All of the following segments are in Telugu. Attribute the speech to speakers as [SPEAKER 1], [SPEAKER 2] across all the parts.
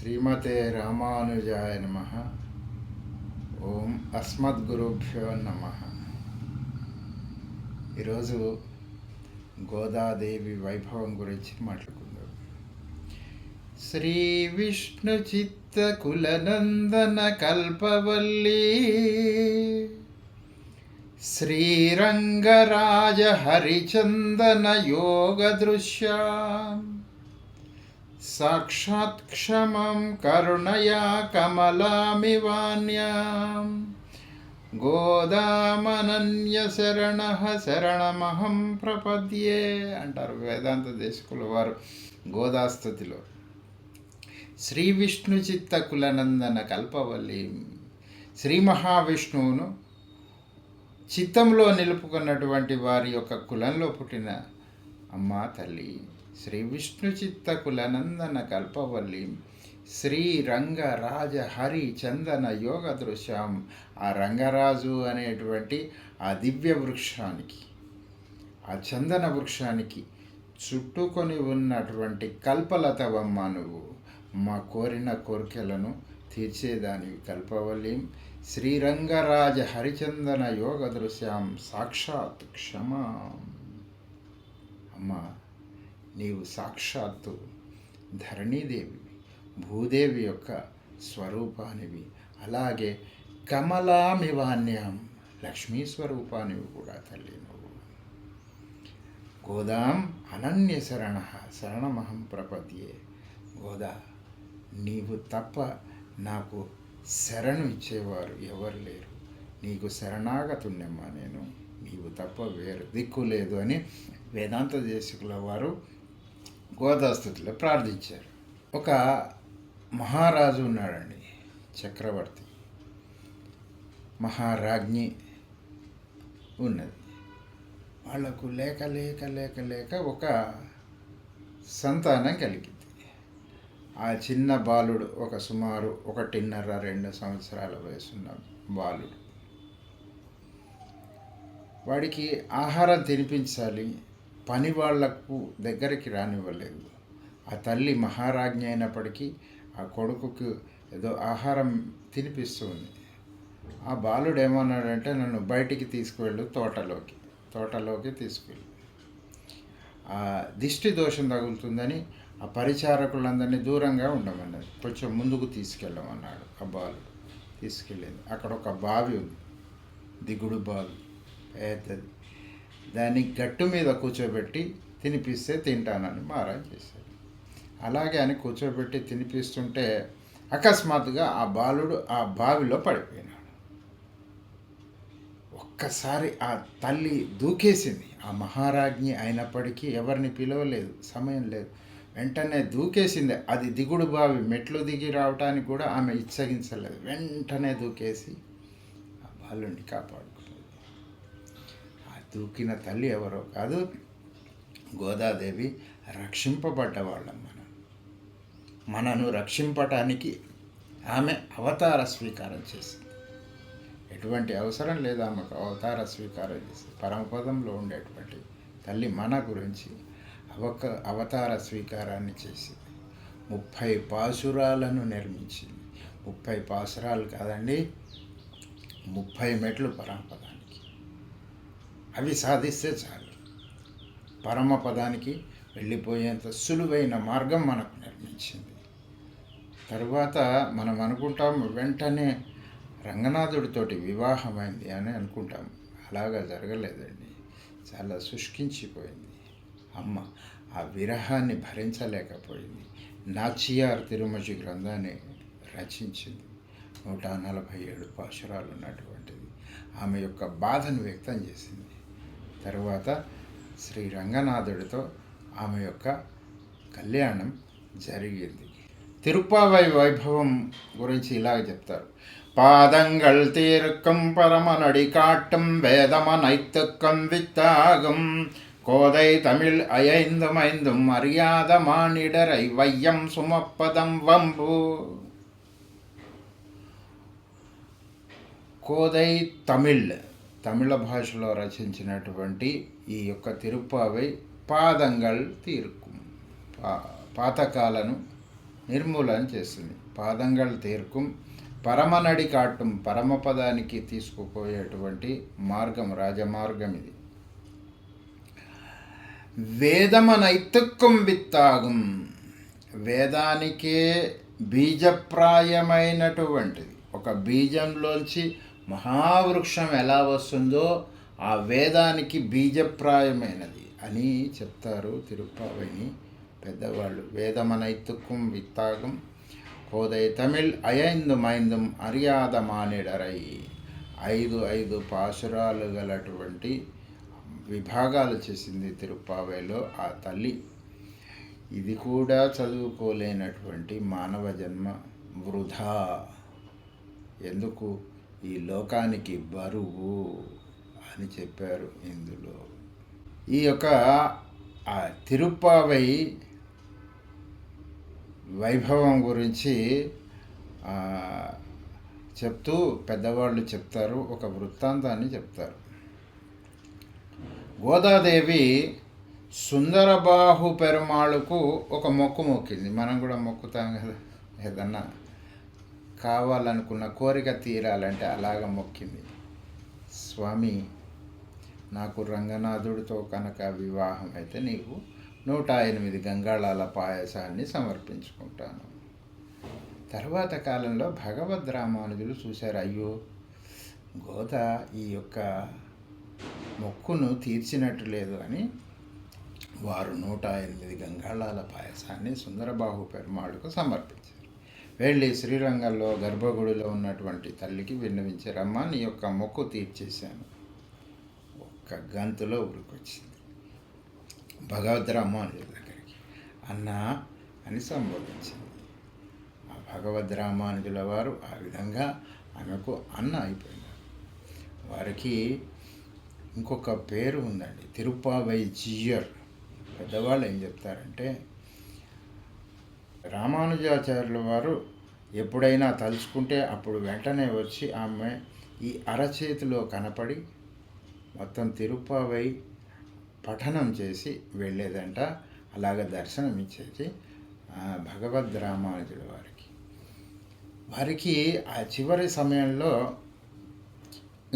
[SPEAKER 1] శ్రీమతే రామానుజాయ నమః. ఓం అస్మద్గురుభ్యో నమః. ఈరోజు గోదాదేవి వైభవం గురించి మాట్లాడుకుందాం. శ్రీ విష్ణు చిత్త కులనందన కల్పవల్లి శ్రీరంగరాజ హరిచందన యోగ దృశ్యాం సాక్షాత్ క్షమం కరుణయా కమలామివాన్యాం గోదామనన్య శరణ శరణమహం ప్రపద్యే అంటారు వేదాంత దేశకుల వారు గోదాస్తుతిలో. శ్రీ విష్ణు చిత్త కులనందన కల్పవల్లి, శ్రీ మహావిష్ణువును చిత్తంలో నిలుపుకున్నటువంటి వారి యొక్క కులంలో పుట్టిన అమ్మ తల్లి శ్రీ విష్ణు చిత్త కులనందన కల్పవల్లి శ్రీ రంగరాజ హరి చందన యోగ దృశ్యం. ఆ రంగరాజు అనేటువంటి ఆ దివ్య వృక్షానికి, ఆ చందన వృక్షానికి చుట్టుకొని ఉన్నటువంటి కల్పలతవమ్మ, నువ్వు మా కోరిన కోరికలను తీర్చేదానివి కల్పవల్లి. శ్రీరంగరాజ హరిచందన యోగ దృశ్యాం సాక్షాత్ క్షమా. అమ్మ, నీవు సాక్షాత్తు ధరణీదేవి, భూదేవి యొక్క స్వరూపానివి. అలాగే కమలామివాన్యాం, లక్ష్మీ స్వరూపానివి కూడా తల్లి నువ్వు. గోదాం అనన్య శరణమహం ప్రపద్యే. గోదా, నీవు తప్ప నాకు శరణు ఇచ్చేవారు ఎవరు లేరు. నీకు శరణాగతుణ్యమ్మా నేను, నీవు తప్ప వేరు దిక్కు లేదు అని వేదాంత దేశకుల వారు గోదాస్తుతిలో ప్రార్థించారు. ఒక మహారాజు ఉన్నాడండి, చక్రవర్తి. మహారాజ్ఞి ఉన్నది. వాళ్లకు లేక లేక లేక లేక ఒక సంతానం కలిగింది. ఆ చిన్న బాలుడు ఒక సుమారు 1.5-2 సంవత్సరాల వయసున్న బాలుడు. వాడికి ఆహారం తినిపించాలి, పని వాళ్లకు దగ్గరికి రానివ్వలేదు. ఆ తల్లి మహారాజ్ఞి అయినప్పటికీ ఆ కొడుకుకు ఏదో ఆహారం తినిపిస్తుంది. ఆ బాలుడు ఏమన్నాడంటే, నన్ను బయటికి తీసుకువెళ్ళు, తోటలోకి తీసుకువెళ్ళు, ఆ దిష్టి దోషం తగులుతుందని ఆ పరిచారకులందరినీ దూరంగా ఉండమన్నది. కొంచెం ముందుకు తీసుకెళ్ళమన్నాడు. ఆ బాలుడు తీసుకెళ్ళింది. అక్కడ ఒక బావి ఉంది, దిగుడు బావి పెద్దది. దాన్ని గట్టు మీద కూర్చోబెట్టి తినిపిస్తే తింటానని మారం చేశాడు. అలాగే అని కూర్చోబెట్టి తినిపిస్తుంటే అకస్మాత్తుగా ఆ బాలుడు ఆ బావిలో పడిపోయినాడు. ఒక్కసారి ఆ తల్లి దూకేసింది. ఆ మహారాజ్ఞి అయినప్పటికీ ఎవరిని పిలవలేదు, సమయం లేదు, వెంటనే దూకేసింది. అది దిగుడు బావి, మెట్లు దిగి రావటానికి కూడా ఆమె ఇచ్చగించలేదు. వెంటనే దూకేసి ఆ బాలుడిని కాపాడుకున్నది. ఆ దూకిన తల్లి ఎవరో కాదు, గోదాదేవి. రక్షింపబడ్డ వాళ్ళం మనను రక్షింపటానికి ఆమె అవతార స్వీకారం చేసింది. ఎటువంటి అవసరం లేదు ఆమెకు అవతార స్వీకారం చేసింది. పరమపదంలో ఉండేటువంటి తల్లి మన గురించి అవతార స్వీకారాన్ని చేసింది. 30 పాశురాలను నిర్మించింది. 30 పాశురాలు కాదండి, 30 మెట్లు పరమపదానికి. అవి సాధిస్తే చాలు, పరమపదానికి వెళ్ళిపోయేంత సులువైన మార్గం మనకు నిర్మించింది. తరువాత మనం అనుకుంటాం వెంటనే రంగనాథుడితోటి వివాహమైంది అని అనుకుంటాం. అలాగా జరగలేదండి. చాలా శుష్కించిపోయింది అమ్మ. ఆ విరహాన్ని భరించలేకపోయింది. నాచియార్ తిరుమచి గ్రంథాన్ని రచించింది. 147 పాశురాలు ఉన్నటువంటిది. ఆమె యొక్క బాధను వ్యక్తం చేసింది. తరువాత శ్రీ రంగనాథుడితో ఆమె యొక్క కళ్యాణం జరిగింది. తిరుప్పావై వైభవం గురించి ఇలాగ చెప్తారు. పాదంగల్ తీర్కం పరమనడి కాట్టం వేదమనైతుక్కం విత్తాగం கோதை தமிழ் அயைந்துமைந்தும் அறியாத மானிடரை வையம் சுமப்பதம் வம்பு. కోదై తమిళ భాషలో రచించినటువంటి ఈ యొక్క తిరుప్పావై పాదంగల్ తీర్కం, పాతకాలను నిర్మూలన చేస్తుంది. పాదంగల్ తీర్కుం పరమనడి కాటం, పరమపదానికి తీసుకుపోయేటువంటి మార్గం, రాజమార్గం ఇది. వేదమనైతుక్కం విత్తాగం, వేదానికే బీజప్రాయమైనటువంటిది. ఒక బీజంలోంచి మహావృక్షం ఎలా వస్తుందో ఆ వేదానికి బీజప్రాయమైనది అని చెప్తారు తిరుప్పావైని పెద్దవాళ్ళు. వేదమనైతుక్కం విత్తాగం కోదై తమిళ్ అయైందు మైందం అరియాద మానిడరై, 5 పాశురాలు గలటువంటి విభాగాలు చేసింది తిరుప్పావైలో ఆ తల్లి. ఇది కూడా చదువుకోలేనటువంటి మానవ జన్మ వృధా, ఎందుకు ఈ లోకానికి బరువు అని చెప్పారు ఇందులో. ఈ యొక్క ఆ తిరుప్పావై వైభవం గురించి చెప్తూ పెద్దవాళ్ళు చెప్తారు, ఒక వృత్తాంతాన్ని చెప్తారు. గోదాదేవి సుందరబాహు పెరుమాళుకు ఒక మొక్కు మొక్కింది. మనం కూడా మొక్కుతాం కదా, ఏదన్నా కావాలనుకున్న కోరిక తీరాలంటే అలాగ మొక్కింది. స్వామి, నాకు రంగనాథుడితో కనుక వివాహం అయితే నీకు 108 గంగాళాల పాయసాన్ని సమర్పించుకుంటాను. తర్వాత కాలంలో భగవద్ రామానుజులు చూశారు, అయ్యో గోద ఈ యొక్క మొక్కును తీర్చినట్టు లేదు అని వారు 108 గంగాళాల పాయసాన్ని సుందరబాహు పెరుమాళుకు సమర్పించారు. వెళ్ళి శ్రీరంగంలో గర్భగుడిలో ఉన్నటువంటి తల్లికి విన్నవించారమ్మా, నీ యొక్క మొక్కు తీర్చేశాను. ఒక్క గంతులో ఊరికొచ్చింది. భగవద్ రామానుజుల దగ్గరికి అన్నా అని సంబోధించింది. ఆ భగవద్ రామానుజుల వారు ఆ విధంగా ఆమెకు అన్న అయిపోయినారు. వారికి ఇంకొక పేరు ఉందండి, తిరుప్పావై జీయర్. పెద్దవాళ్ళు ఏం చెప్తారంటే, రామానుజాచార్యుల వారు ఎప్పుడైనా తలుచుకుంటే అప్పుడు వెంటనే వచ్చి ఆమె ఈ అరచేతిలో కనపడి మొత్తం తిరుప్పావై పఠనం చేసి వెళ్ళేదంట. అలాగ దర్శనం ఇచ్చేది భగవద్ రామానుజుల వారికి ఆ చివరి సమయంలో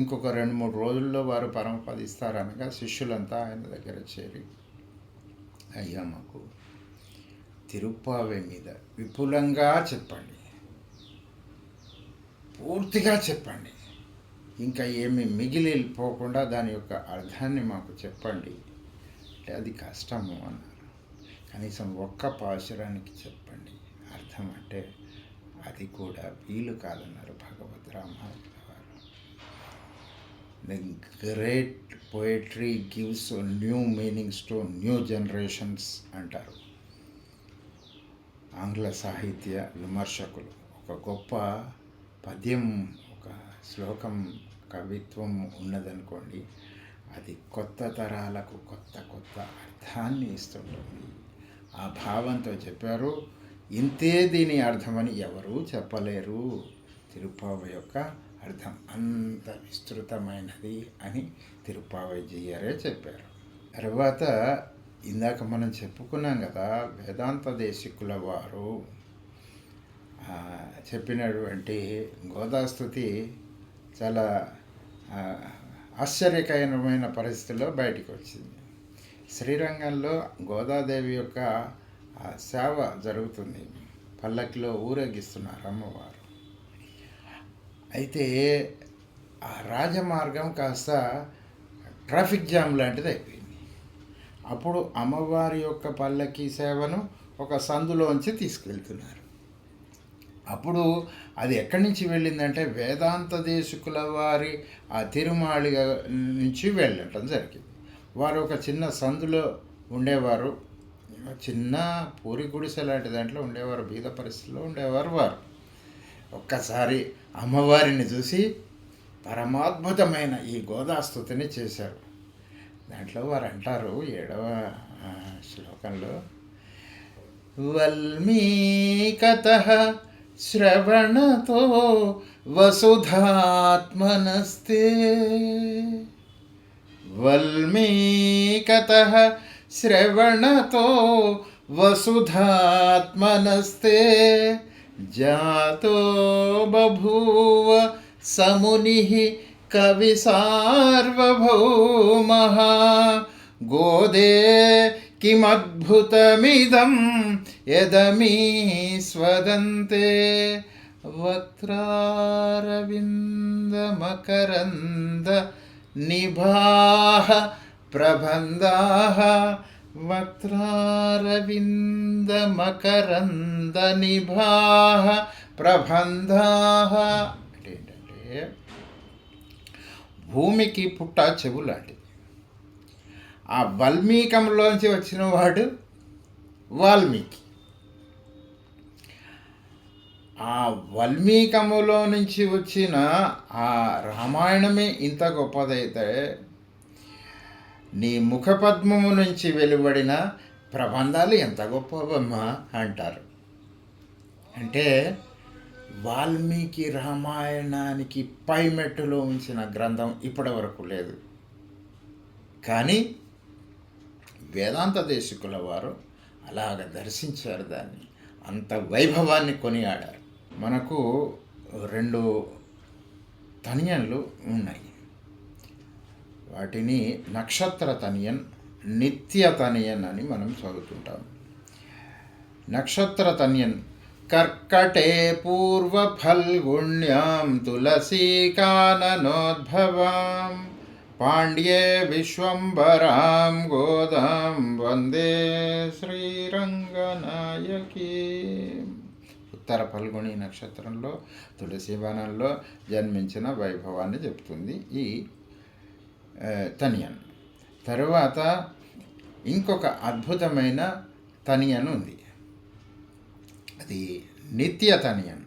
[SPEAKER 1] ఇంకొక 2-3 రోజుల్లో వారు పరమపదిస్తారనగా శిష్యులంతా ఆయన దగ్గర చేరి, అయ్యా మాకు తిరుప్పావై మీద విపులంగా చెప్పండి, పూర్తిగా చెప్పండి, ఇంకా ఏమి మిగిలిపోకుండా దాని యొక్క అర్థాన్ని మాకు చెప్పండి అంటే అది కష్టము అన్నారు. కనీసం ఒక్క పాశురానికి చెప్పండి అర్థం అంటే అది కూడా వీలు కాదన్నారు భగవద్ రామానుజుల వారు. The great poetry gives new meanings to new generations అంటారు ఆంగ్ల సాహిత్య విమర్శకులు. ఒక గొప్ప పద్యం, ఒక శ్లోకం, కవిత్వం ఉన్నదనుకోండి, అది కొత్త తరాలకు కొత్త అర్థాన్ని ఇస్తుంటుంది. ఆ భావంతో చెప్పారు. ఇంతే దీని అర్థమని ఎవరూ చెప్పలేరు. తిరుప్పావై యొక్క అర్థం అంత విస్తృతమైనది అని తిరుప్పావై జీయరే చెప్పారు. తర్వాత ఇందాక మనం చెప్పుకున్నాం కదా, వేదాంత దేశికుల వారు చెప్పినటువంటి గోదాస్తుతి చాలా ఆశ్చర్యకరమైన పరిస్థితుల్లో బయటికి వచ్చింది. శ్రీరంగంలో గోదాదేవి యొక్క సేవ జరుగుతుంది, పల్లకిలో ఊరేగిస్తున్నారు అమ్మవారు. అయితే ఆ రాజమార్గం కాస్త ట్రాఫిక్ జామ్ లాంటిది అయిపోయింది. అప్పుడు అమ్మవారి యొక్క పల్లకి సేవను ఒక సందులోంచి తీసుకెళ్తున్నారు. అప్పుడు అది ఎక్కడి నుంచి వెళ్ళిందంటే వేదాంత దేశికుల వారి ఆ తిరుమాళి నుంచి వెళ్ళటం జరిగింది. వారు ఒక చిన్న సందులో ఉండేవారు, చిన్న పూరి గుడిసె లాంటి దాంట్లో ఉండేవారు, బీద పరిస్థితుల్లో ఉండేవారు. వారు ఒక్కసారి అమ్మవారిని చూసి పరమాద్భుతమైన ఈ గోదాస్తుతిని చేశారు. దాంట్లో వారు అంటారు 7వ శ్లోకంలో, వల్మీకతః శ్రవణతో వసుధాత్మనస్తే, వల్మీకతః శ్రవణతో వసుధాత్మనస్తే జాతో బభూవ సమునిః కవి సార్వభౌమః గోదే కిమద్భుతమిదం యదమీస్వదంతే వక్త్రారవిందమకరంద నిభాః ప్రబంధాః వక్త్రారవిందమకరంద నిభాః ప్రబంధాః. అంటే ఏంటంటే భూమికి పుట్ట చెవు లాంటిది. ఆ వల్మీకంలోంచి వచ్చిన వాడు వాల్మీకి. ఆ వల్మీకములో నుంచి వచ్చిన ఆ రామాయణమే ఇంత గొప్పదైతే నీ ముఖపద్మము నుంచి వెలువడిన ప్రబంధాలు ఎంత గొప్పవమ్మా అంటారు. అంటే వాల్మీకి రామాయణానికి పైమెట్టులో ఉంచిన గ్రంథం ఇప్పటి వరకు లేదు. కానీ వేదాంత దేశికుల వారు అలాగ దర్శించారు దాన్ని, అంత వైభవాన్ని కొనియాడారు. మనకు 2 తనియన్లు ఉన్నాయి. వాటిని నక్షత్ర తనియన్, నిత్య తనియన్ అని మనం చదువుతుంటాం. నక్షత్ర తనియన్ కర్కటే పూర్వ ఫల్గుణ్యాం తులసీకాననోద్భవాం పాండ్యే విశ్వంబరాం గోదాం వందే శ్రీరంగనాయకీ. ఉత్తర ఫల్గుణి నక్షత్రంలో తులసీవనంలో జన్మించిన వైభవాన్ని చెప్తుంది ఈ తనియన్. తరువాత ఇంకొక అద్భుతమైన తనియన్ ఉంది, అది నిత్య తనియన్.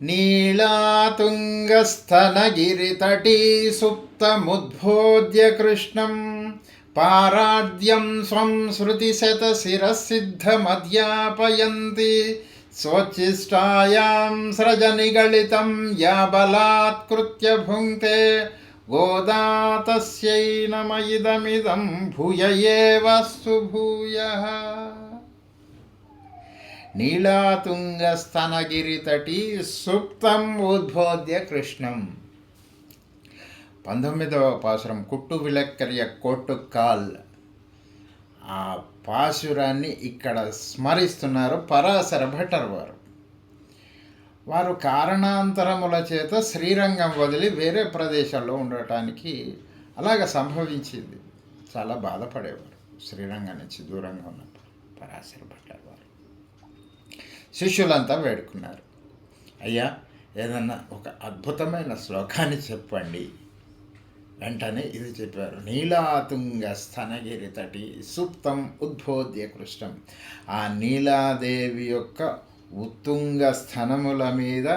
[SPEAKER 1] నీళాతుంగస్థనగిరితటీ సుప్తముద్బోధ్య కృష్ణం పారాద్యం స్వం శృతిశతశిరసిద్ధమధ్యాపయంతి స్వచ్చిష్టాయాం సృజనిగళితం యా బలాత్కృత్య భుంక్తే గోదా తస్యై నమ ఇదమిదం భూయ ఏవస్తు భూయః. నీళాతుంగస్తనగిరితటీ సుప్తం ఉద్బోధ్య కృష్ణం. 19వ పాసురం కుట్టు విలక్కర్య కోట్టుకాల్. ఆ పాసురాన్ని ఇక్కడ స్మరిస్తున్నారు పరాశర భట్టర్ వారు. వారు కారణాంతరముల చేత శ్రీరంగం వదిలి వేరే ప్రదేశాల్లో ఉండటానికి అలాగ సంభవించింది. చాలా బాధపడేవారు శ్రీరంగం నుంచి దూరంగా ఉన్నప్పుడు పరాశర భట్టర్ వారు. శిష్యులంతా వేడుకున్నారు, అయ్యా ఏదన్నా ఒక అద్భుతమైన శ్లోకాన్ని చెప్పండి. వెంటనే ఇది చెప్పారు, నీలాతుంగ స్తనగిరి తటి సుప్తం ఉద్బోధ్య కృష్ణం. ఆ నీలాదేవి యొక్క ఉత్తుంగ స్థనముల మీద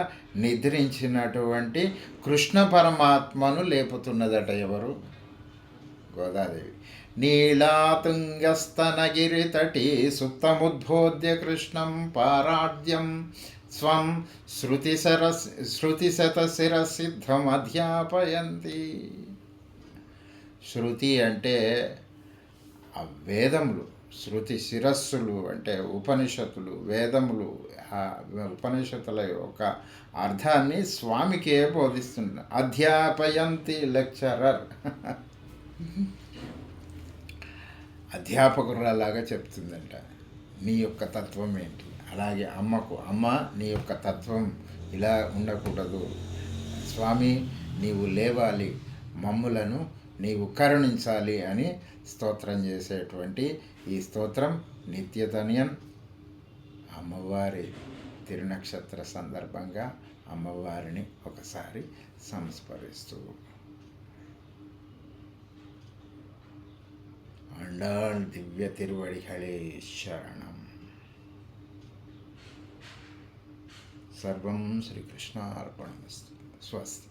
[SPEAKER 1] నిద్రించినటువంటి కృష్ణ పరమాత్మను లేపుతున్నదట. ఎవరు? గోదాదేవి. నీలాతుంగస్తనగిరి తటి సుప్తముద్బోధ్య కృష్ణం పారాడ్యం స్వం శృతిశతశిరసిద్ధమధ్యాపయంతి. శృతి అంటే ఆ వేదములు, శృతి శిరస్సులు అంటే ఉపనిషత్తులు, వేదములు. ఆ ఉపనిషత్తుల యొక్క అర్థాన్ని స్వామికే బోధిస్తున్నారు. అధ్యాపయంతి లెక్చరర్, అధ్యాపకురాలాగా చెప్తుందంట నీ యొక్క తత్వం ఏంటి. అలాగే అమ్మకు, అమ్మ నీ యొక్క తత్వం ఇలా ఉండకూడదు, స్వామి నీవు లేవాలి, మమ్ములను నీవు కరుణించాలి అని స్తోత్రం చేసేటువంటి ఈ స్తోత్రం నిత్యతనియన్. అమ్మవారి తిరునక్షత్ర సందర్భంగా అమ్మవారిని ఒకసారి సంస్మరిస్తూ ఆండాళ్ దివ్య తిరువడిகளே శరణం. సర్వం శ్రీకృష్ణార్పణమస్తు. స్వస్తి.